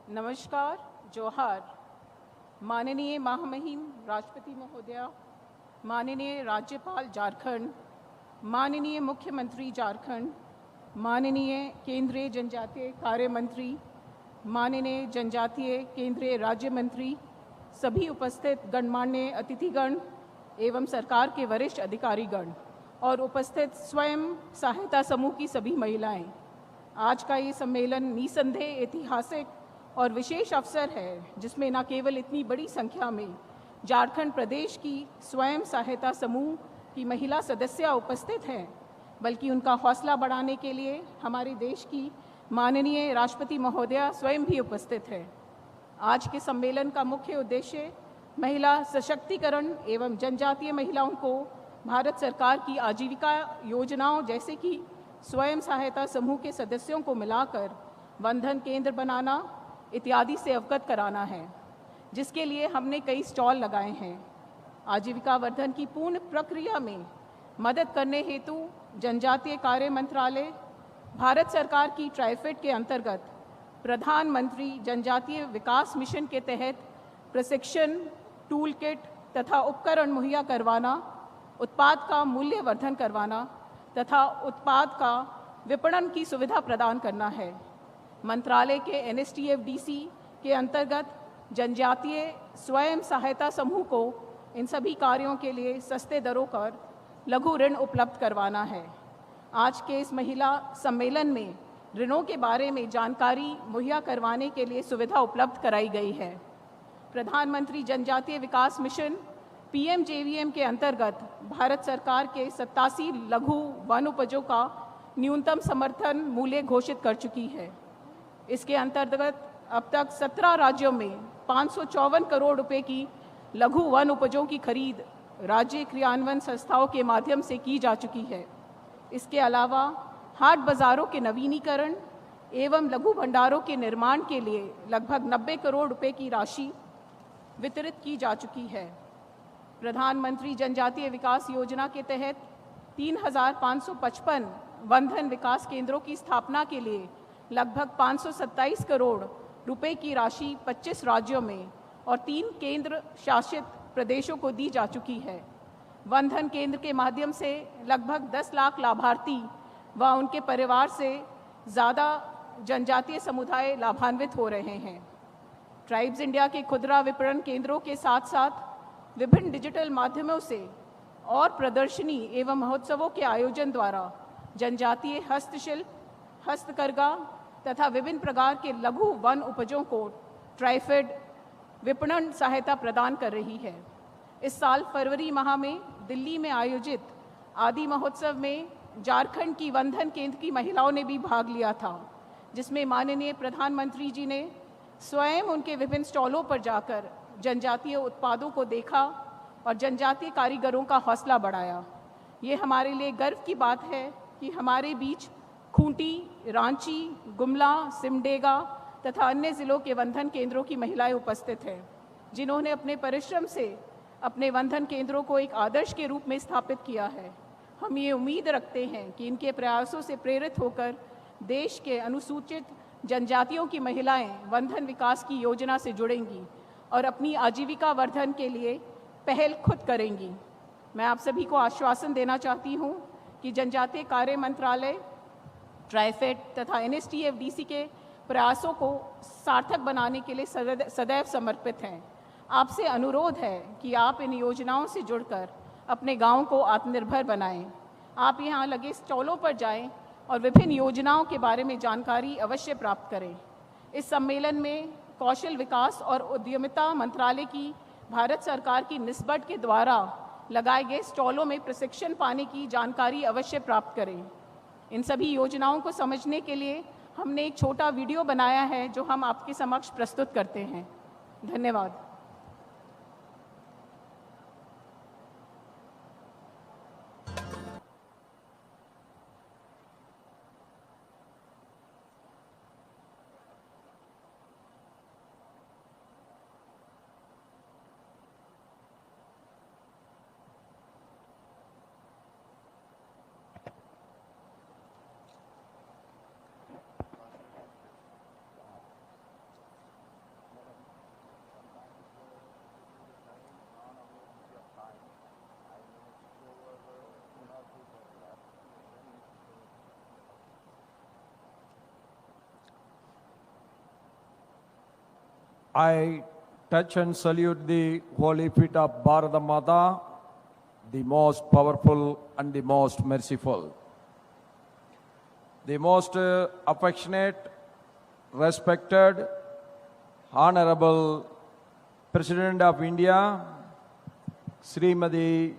नमस्कार, जोहार। माननीय महामहिम राष्ट्रपति महोदया, माननीय राज्यपाल झारखंड, माननीय मुख्यमंत्री झारखंड, माननीय केंद्रीय जनजातीय कार्य मंत्री, माननीय जनजातीय केंद्रीय राज्य मंत्री, सभी उपस्थित गणमान्य अतिथिगण एवं सरकार के वरिष्ठ अधिकारीगण और उपस्थित स्वयं सहायता समूह की सभी महिलाएं, आज का ये सम्मेलन निसंदेह ऐतिहासिक और विशेष अवसर है, जिसमें न केवल इतनी बड़ी संख्या में झारखंड प्रदेश की स्वयं सहायता समूह की महिला सदस्या उपस्थित हैं, बल्कि उनका हौसला बढ़ाने के लिए हमारे देश की माननीय राष्ट्रपति महोदया स्वयं भी उपस्थित है। आज के सम्मेलन का मुख्य उद्देश्य महिला सशक्तिकरण एवं जनजातीय महिलाओं को भारत सरकार की आजीविका योजनाओं जैसे कि स्वयं सहायता समूह के सदस्यों को मिलाकर वंधन केंद्र बनाना इत्यादि से अवगत कराना है, जिसके लिए हमने कई स्टॉल लगाए हैं। आजीविका वर्धन की पूर्ण प्रक्रिया में मदद करने हेतु जनजातीय कार्य मंत्रालय, भारत सरकार की ट्राइफेड के अंतर्गत प्रधानमंत्री जनजातीय विकास मिशन के तहत प्रशिक्षण, टूल किट तथा उपकरण मुहैया करवाना, उत्पाद का मूल्य वर्धन करवाना तथा उत्पाद का विपणन की सुविधा प्रदान करना है। मंत्रालय के NSTF-DC के अंतर्गत जनजातीय स्वयं सहायता समूह को इन सभी कार्यों के लिए सस्ते दरों पर लघु ऋण उपलब्ध करवाना है। आज के इस महिला सम्मेलन में ऋणों के बारे में जानकारी मुहैया करवाने के लिए सुविधा उपलब्ध कराई गई है। प्रधानमंत्री जनजातीय विकास मिशन PMJVM के अंतर्गत भारत सरकार के 87 लघु वन उपजों का न्यूनतम समर्थन मूल्य घोषित कर चुकी है। इसके अंतर्गत अब तक 17 राज्यों में 554 करोड़ रुपए की लघु वन उपजों की खरीद राज्य क्रियान्वयन संस्थाओं के माध्यम से की जा चुकी है। इसके अलावा हाट बाजारों के नवीनीकरण एवं लघु भंडारों के निर्माण के लिए लगभग 90 करोड़ रुपए की राशि वितरित की जा चुकी है। प्रधानमंत्री जनजातीय विकास योजना के तहत 3,555 वंधन विकास केंद्रों की स्थापना के लिए लगभग 527 करोड़ रुपए की राशि 25 राज्यों में और 3 केंद्र शासित प्रदेशों को दी जा चुकी है। वंधन केंद्र के माध्यम से लगभग 10 लाख लाभार्थी व उनके परिवार से ज़्यादा जनजातीय समुदाय लाभान्वित हो रहे हैं। ट्राइब्स इंडिया के खुदरा विपणन केंद्रों के साथ साथ विभिन्न डिजिटल माध्यमों से और प्रदर्शनी एवं महोत्सवों के आयोजन द्वारा जनजातीय हस्तशिल्प, हस्तकरघा तथा विभिन्न प्रकार के लघु वन उपजों को ट्राइफेड विपणन सहायता प्रदान कर रही है। इस साल फरवरी माह में दिल्ली में आयोजित आदि महोत्सव में झारखंड की वंधन केंद्र की महिलाओं ने भी भाग लिया था, जिसमें माननीय प्रधानमंत्री जी ने स्वयं उनके विभिन्न स्टॉलों पर जाकर जनजातीय उत्पादों को देखा और जनजातीय कारीगरों का हौसला बढ़ाया। ये हमारे लिए गर्व की बात है कि हमारे बीच खूंटी, रांची, गुमला, सिमडेगा तथा अन्य ज़िलों के वंधन केंद्रों की महिलाएं उपस्थित हैं, जिन्होंने अपने परिश्रम से अपने वंधन केंद्रों को एक आदर्श के रूप में स्थापित किया है। हम ये उम्मीद रखते हैं कि इनके प्रयासों से प्रेरित होकर देश के अनुसूचित जनजातियों की महिलाएं वंधन विकास की योजना से जुड़ेंगी और अपनी आजीविका वर्धन के लिए पहल खुद करेंगी। मैं आप सभी को आश्वासन देना चाहती हूँ कि जनजातीय कार्य मंत्रालय, ट्राइफेड तथा NSTF-DC के प्रयासों को सार्थक बनाने के लिए सदैव समर्पित हैं। आपसे अनुरोध है कि आप इन योजनाओं से जुड़कर अपने गांव को आत्मनिर्भर बनाएं। आप यहां लगे स्टॉलों पर जाएं और विभिन्न योजनाओं के बारे में जानकारी अवश्य प्राप्त करें। इस सम्मेलन में कौशल विकास और उद्यमिता मंत्रालय की भारत सरकार की निस्बत के द्वारा लगाए गए स्टॉलों में प्रशिक्षण पाने की जानकारी अवश्य प्राप्त करें। इन सभी योजनाओं को समझने के लिए हमने एक छोटा वीडियो बनाया है, जो हम आपके समक्ष प्रस्तुत करते हैं। धन्यवाद। I touch and salute the holy feet of Bharata Mata, the most powerful and the most merciful, the most affectionate, respected, honorable President of India, Srimati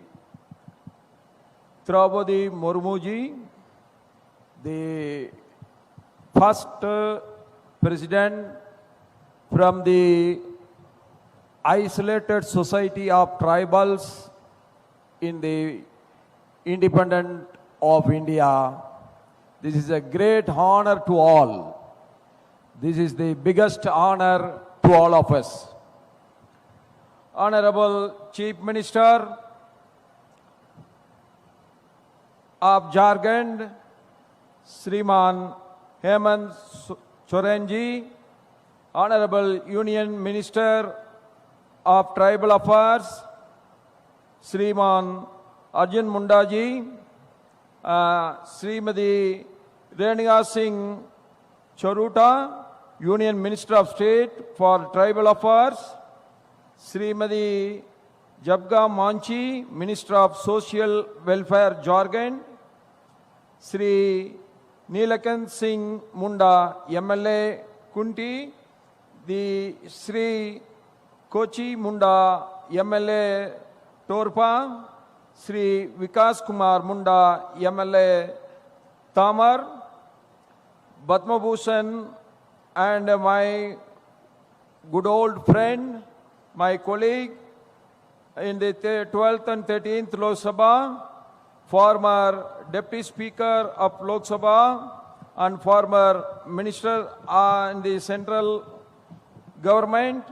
Draupadi Murmu ji, the first president from the isolated society of tribals in the independent of India. This is a great honor to all. This is the biggest honor to all of us. Honorable Chief Minister of Jharkhand, Shriman Hemant Soren ji, Honorable Union Minister of Tribal Affairs, Shriman Arjun Munda ji, Srimati Renuka Singh Charuta, Union Minister of State for Tribal Affairs, Srimati Jabga Manchi, Minister of Social Welfare Jharkhand, Sri Neelakant Singh Munda, MLA Kunti, the Sri Kochi Munda, MLA Torpa, Sri Vikas Kumar Munda, MLA Tamar, Padma Bhushan, and my good old friend, my colleague in the 12th and 13th Lok Sabha, former Deputy Speaker of Lok Sabha and former Minister in the Central Government.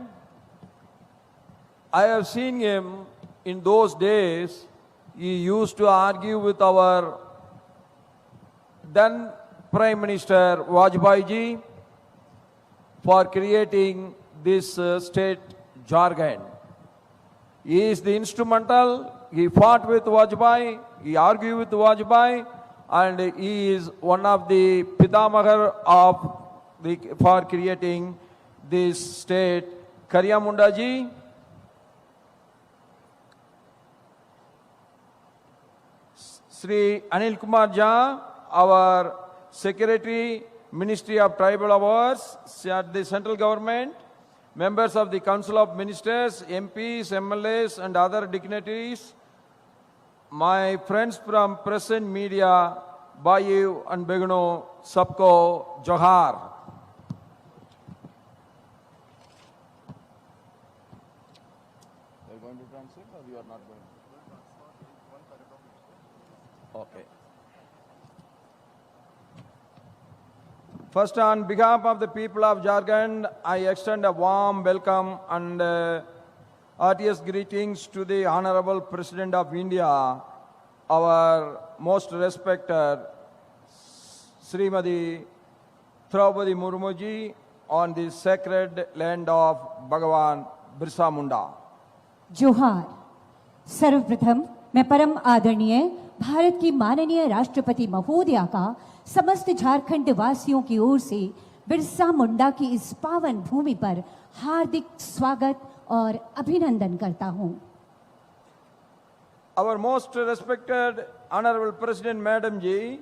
I have seen him in those days. He used to argue with our then Prime Minister Vajpayee ji for creating this state Jharkhand. He is the instrumental. He fought with Vajpayee, he argued with Vajpayee, and he is one of the Pitamagar for creating this state. Kariya Munda ji, Sri Anil Kumar Jha, our Secretary, Ministry of Tribal Affairs at the Central Government, members of the Council of Ministers, MPs, MLAs, and other dignitaries, my friends from press and media, Bayu and Begano, Sabko Johar. Are you going to translate or you are not going? Okay. First, on behalf of the people of Jharkhand, I extend a warm welcome and heartiest greetings to the Honorable President of India, our most respected Srimati Draupadi Murmu ji, on the sacred land of Bhagavan Birsa Munda. जोहार। सर्वप्रथम मैं परम आदरणीय भारत की माननीय राष्ट्रपति महोदया का समस्त झारखंड वासियों की ओर से बिरसा मुंडा की इस पावन भूमि पर हार्दिक स्वागत और अभिनंदन करता हूं। Our most respected Honorable President Madam ji,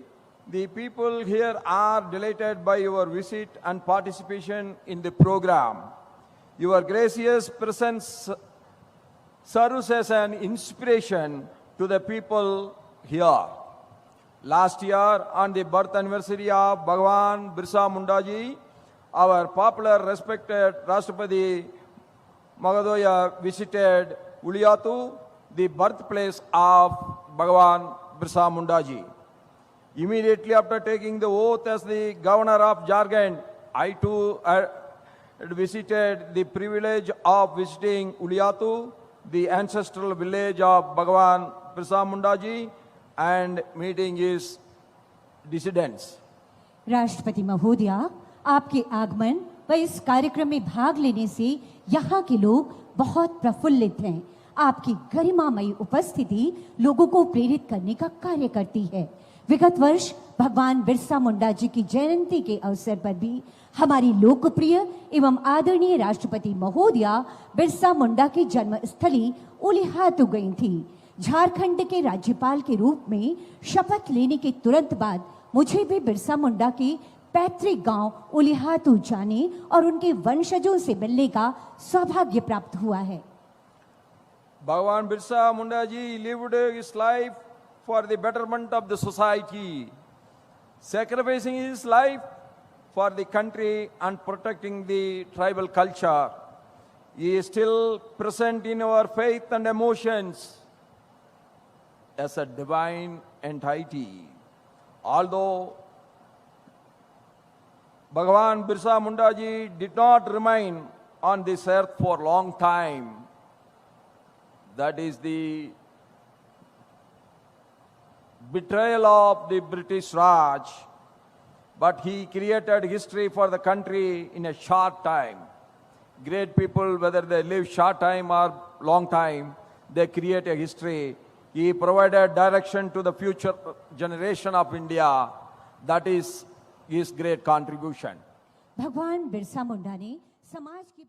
the people here are delighted by your visit and participation in the program. Your gracious presence serves as an inspiration to the people here. Last year, on the birth anniversary of Bhagavan Birsa Munda ji, our popular respected Rashtrapati Mahodoya visited Uliyatu, the birthplace of Bhagavan Birsa Munda ji. Immediately after taking the oath as the governor of Jharkhand, I too visited the privilege of visiting Uliyatu, the ancestral village of Bhagavan Birsa Munda ji, and meeting his descendants. राष्ट्रपति महोदया, आपके आगमन व इस कार्यक्रम में भाग लेने से यहाँ के लोग बहुत प्रफुल्लित हैं। आपकी गरिमामयी उपस्थिति लोगों को प्रेरित करने का कार्य करती है। विगत वर्ष भगवान बिरसा मुंडा जी की जयंती के अवसर पर भी हमारी लोकप्रिय एवं आदरणीय राष्ट्रपति महोदया बिरसा मुंडा की जन्मस्थली उलिहातू गई थी। झारखंड के राज्यपाल के रूप में शपथ लेने के तुरंत बाद मुझे भी बिरसा मुंडा के पैतृक गांव उलिहातू जाने और उनके वंशजों से मिलने का सौभाग्य प्राप्त हुआ है। Bhagavan Birsa Munda ji lived his life for the betterment of the society, sacrificing his life for the country and protecting the tribal culture. He is still present in our faith and emotions as a divine entity. Although Bhagavan Birsa Munda ji did not remain on this earth for a long time, that is the betrayal of the British Raj, but he created history for the country in a short time. Great people, whether they live short time or long time, they create a history. He provided direction to the future generation of India. That is his great contribution. भगवान बिरसा मुंडा ने समाज की